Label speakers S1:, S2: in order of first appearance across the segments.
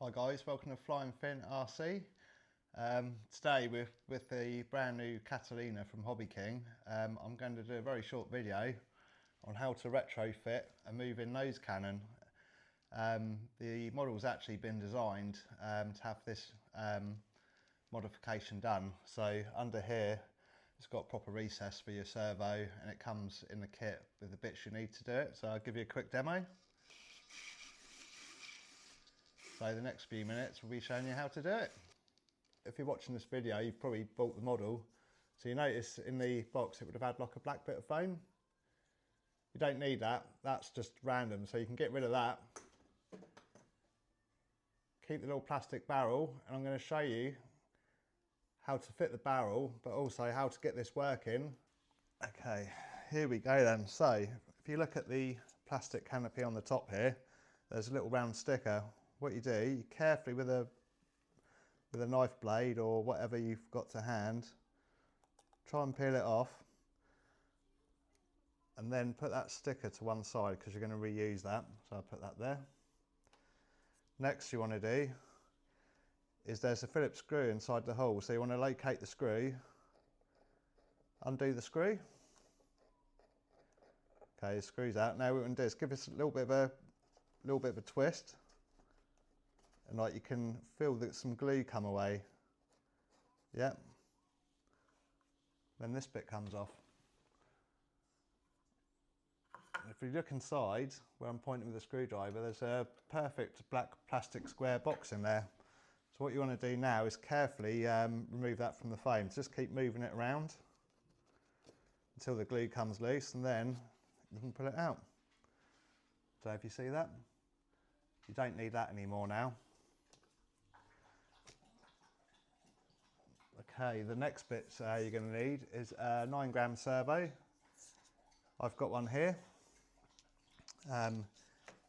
S1: Hi guys, welcome to Flying Fin RC. Today with the brand new Catalina from Hobbyking. I'm going to do a very short video on how to retrofit a moving nose cannon. The model's actually been designed to have this modification done. So under here it's got proper recess for your servo, and it comes in the kit with the bits you need to do it. So I'll give you a quick demo. So the next few minutes we'll be showing you how to do it. If you're watching this video, you've probably bought the model. So you notice in the box it would have had like a black bit of foam. You don't need that, that's just random, so you can get rid of that. Keep the little plastic barrel, and I'm going to show you how to fit the barrel, but also how to get this working. Okay, here we go then. So if you look at the plastic canopy on the top here, there's a little round sticker. What you do, you carefully with a knife blade or whatever you've got to hand, try and peel it off, and then put that sticker to one side because you're going to reuse that. So I'll put that there. Next you want to do is there's a Phillips screw inside the hole, so you want to locate the screw, undo the screw. Okay, the screw's out. Now what we're going to do is give this a little bit of a twist. And like you can feel that some glue come away. Yep. Then this bit comes off. And if you look inside, where I'm pointing with the screwdriver, there's a perfect black plastic square box in there. So what you want to do now is carefully remove that from the foam. Just keep moving it around until the glue comes loose, and then you can pull it out. So if you see that, you don't need that anymore now. Okay, the next bit you're going to need is a 9-gram servo. I've got one here.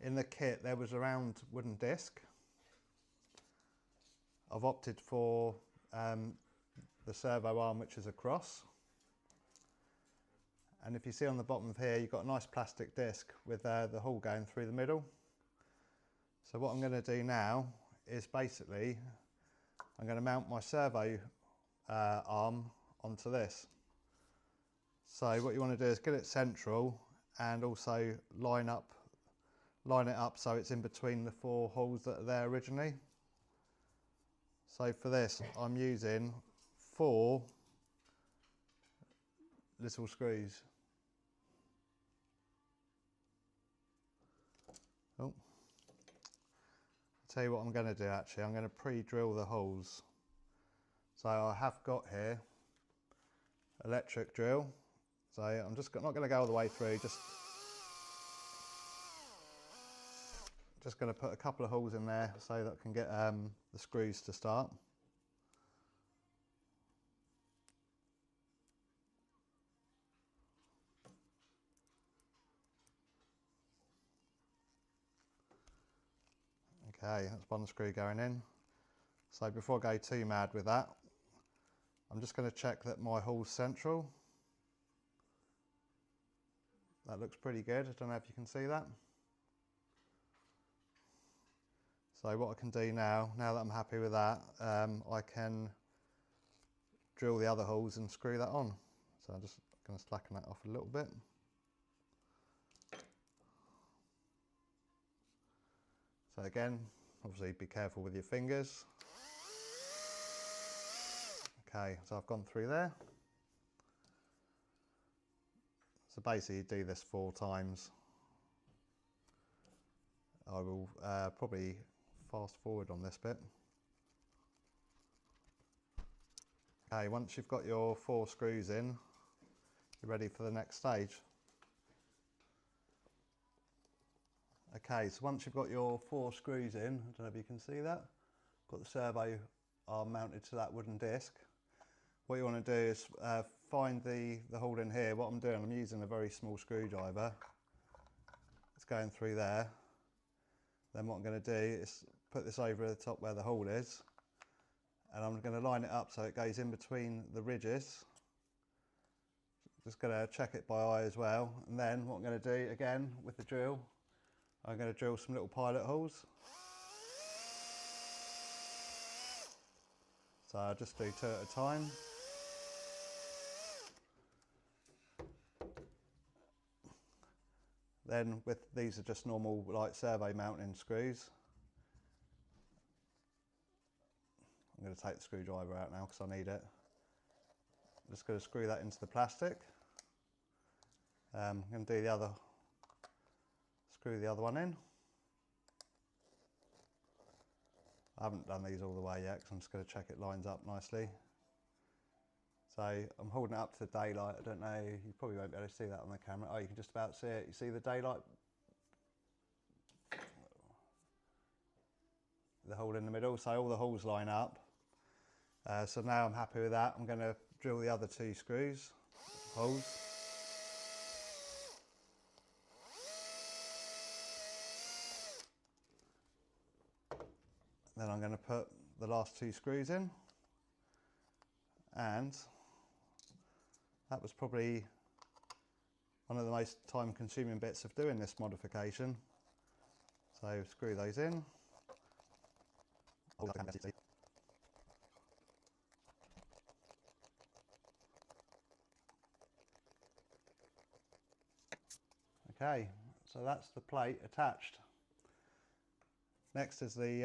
S1: In the kit there was a round wooden disc. I've opted for the servo arm, which is a cross. And if you see on the bottom of here, you've got a nice plastic disc with the hole going through the middle. So what I'm going to do now is basically I'm going to mount my servo arm onto this. So what you want to do is get it central and also line it up so it's in between the 4 holes that are there originally. So for this I'm using 4 little screws. Oh, I'll tell you what I'm going to do actually, I'm going to pre-drill the holes. So I have got here electric drill, so I'm just not going to go all the way through, just going to put a couple of holes in there so that I can get the screws to start. Okay, that's one screw going in. So before I go too mad with that, I'm just going to check that my hole's central. That looks pretty good. I don't know if you can see that. So what I can do now that I'm happy with that, I can drill the other holes and screw that on. So I'm just going to slacken that off a little bit. So again, obviously be careful with your fingers. Okay, so I've gone through there. So basically you do this 4 times. I will probably fast forward on this bit. Okay, once you've got your 4 screws in, you're ready for the next stage. Okay, so once you've got your 4 screws in, I don't know if you can see that, got the servo arm mounted to that wooden disc. What you want to do is find the hole in here. What I'm doing, I'm using a very small screwdriver. It's going through there. Then what I'm going to do is put this over the top where the hole is, and I'm going to line it up so it goes in between the ridges. Just going to check it by eye as well, and then what I'm going to do again with the drill, I'm going to drill some little pilot holes. So I'll just do 2 at a time. Then these are just normal like servo mounting screws. I'm going to take the screwdriver out now because I need it. I'm just going to screw that into the plastic. I'm going to do screw the other one in. I haven't done these all the way yet because I'm just going to check it lines up nicely. So I'm holding it up to the daylight. I don't know, you probably won't be able to see that on the camera. Oh, you can just about see it. You see the daylight? The hole in the middle, so all the holes line up. So now I'm happy with that. I'm going to drill the other 2 holes. Then I'm going to put the last 2 screws in, and that was probably one of the most time consuming bits of doing this modification. So screw those in. Okay, so that's the plate attached. Next is the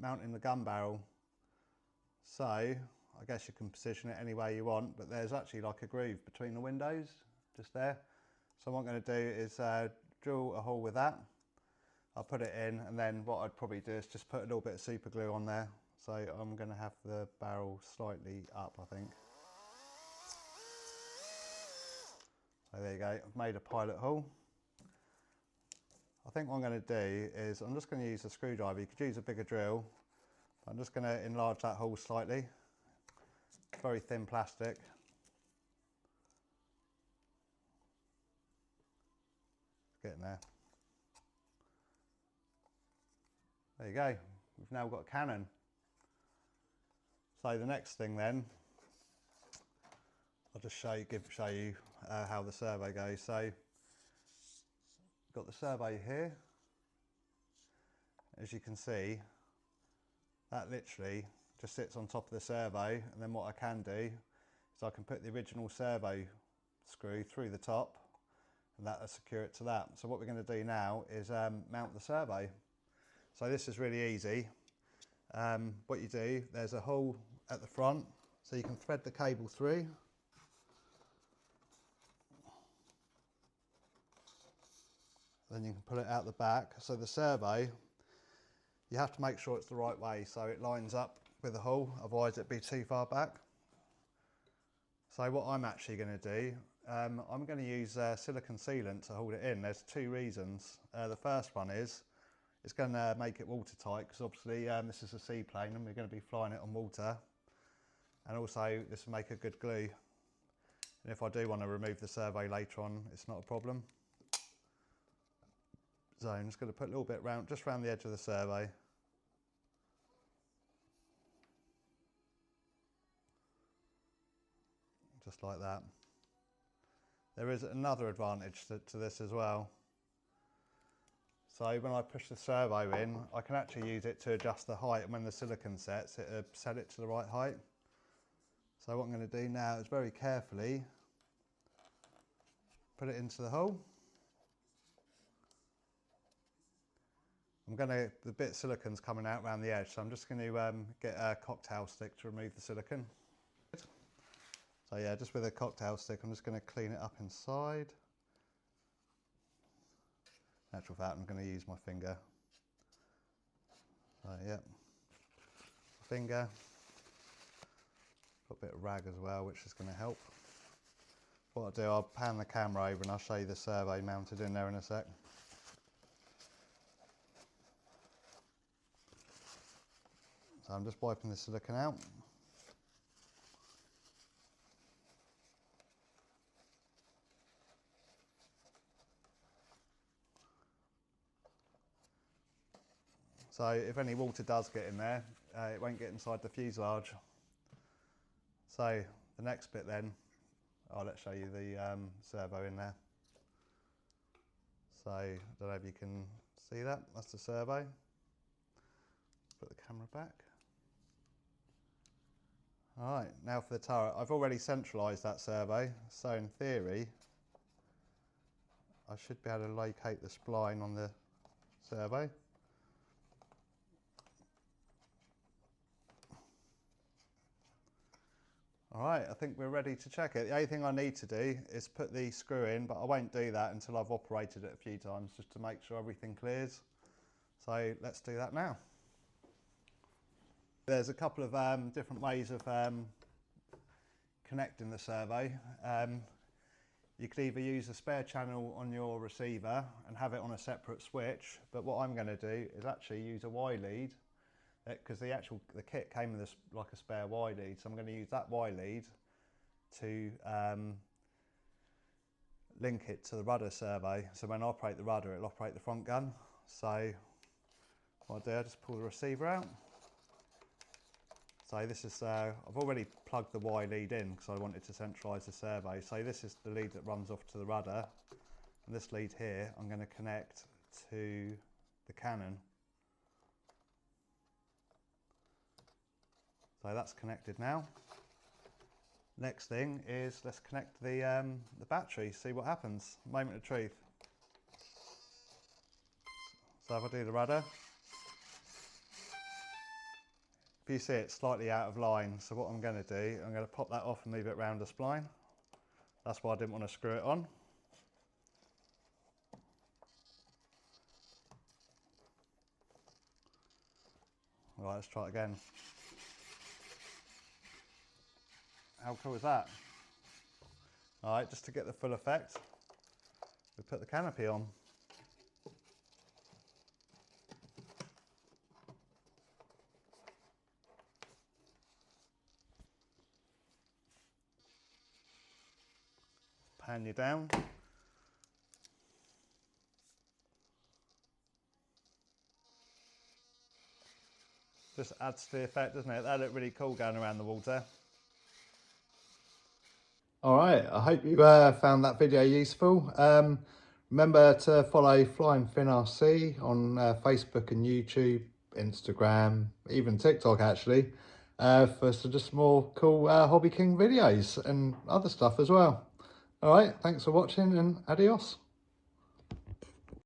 S1: mounting the gun barrel. So I guess you can position it any way you want, but there's actually like a groove between the windows just there. So what I'm going to do is drill a hole with that. I'll put it in, and then what I'd probably do is just put a little bit of super glue on there. So I'm going to have the barrel slightly up, I think. So there you go, I've made a pilot hole. I think what I'm going to do is I'm just going to use a screwdriver. You could use a bigger drill. I'm just going to enlarge that hole slightly. Very thin plastic. Get in there. There you go. We've now got a cannon. So the next thing then, I'll just show you how the servo goes. So got the servo here. As you can see, that literally just sits on top of the servo, and then what I can do is I can put the original servo screw through the top, and that'll secure it to that. So what we're going to do now is mount the servo. So this is really easy. What you do, there's a hole at the front, so you can thread the cable through. Then you can pull it out the back. So the servo, you have to make sure it's the right way so it lines up with the hole, otherwise it'd be too far back. So what I'm actually going to do, I'm going to use silicone sealant to hold it in. There's 2 reasons. The first one is it's going to make it watertight, because obviously this is a seaplane and we're going to be flying it on water, and also this will make a good glue, and if I do want to remove the servo later on, it's not a problem. So I'm just going to put a little bit just round the edge of the servo. Just like that. There is another advantage to this as well. So when I push the servo in, I can actually use it to adjust the height, and when the silicone sets, it'll set it to the right height. So what I'm going to do now is very carefully put it into the hole. The bit silicone's coming out around the edge, so I'm just going to get a cocktail stick to remove the silicone. So yeah, just with a cocktail stick, I'm just going to clean it up inside. In actual fact, I'm going to use my finger. So yeah, finger. Got a bit of rag as well, which is going to help. What I'll do, I'll pan the camera over and I'll show you the servo mounted in there in a sec. So I'm just wiping the silicone out. So if any water does get in there, it won't get inside the fuselage. So the next bit then, let's show you the servo in there. So I don't know if you can see that, that's the servo. Put the camera back. Alright, now for the turret. I've already centralised that servo, so in theory I should be able to locate the spline on the servo. Alright, I think we're ready to check it. The only thing I need to do is put the screw in, but I won't do that until I've operated it a few times, just to make sure everything clears. So let's do that now. There's a couple of different ways of connecting the servo. You could either use a spare channel on your receiver and have it on a separate switch, but what I'm going to do is actually use a Y lead, because the kit came with like a spare Y lead, so I'm going to use that Y lead to link it to the rudder servo. So when I operate the rudder, it'll operate the front gun. So what I do, I just pull the receiver out. So this is, I've already plugged the Y lead in because I wanted to centralise the servo. So this is the lead that runs off to the rudder. And this lead here, I'm going to connect to the cannon. So that's connected now. Next thing is let's connect the battery, see what happens. Moment of truth. So if I do the rudder, if you see it's slightly out of line, so what I'm going to do, I'm going to pop that off and move it around the spline. That's why I didn't want to screw it on. Right, let's try it again. How cool is that? Alright, just to get the full effect, we put the canopy on. Pan you down. Just adds to the effect, doesn't it? That looked really cool going around the water. Alright, I hope you found that video useful. Remember to follow Flying Fin RC on Facebook and YouTube, Instagram, even TikTok actually, for some just more cool Hobbyking videos and other stuff as well. Alright, thanks for watching and adios.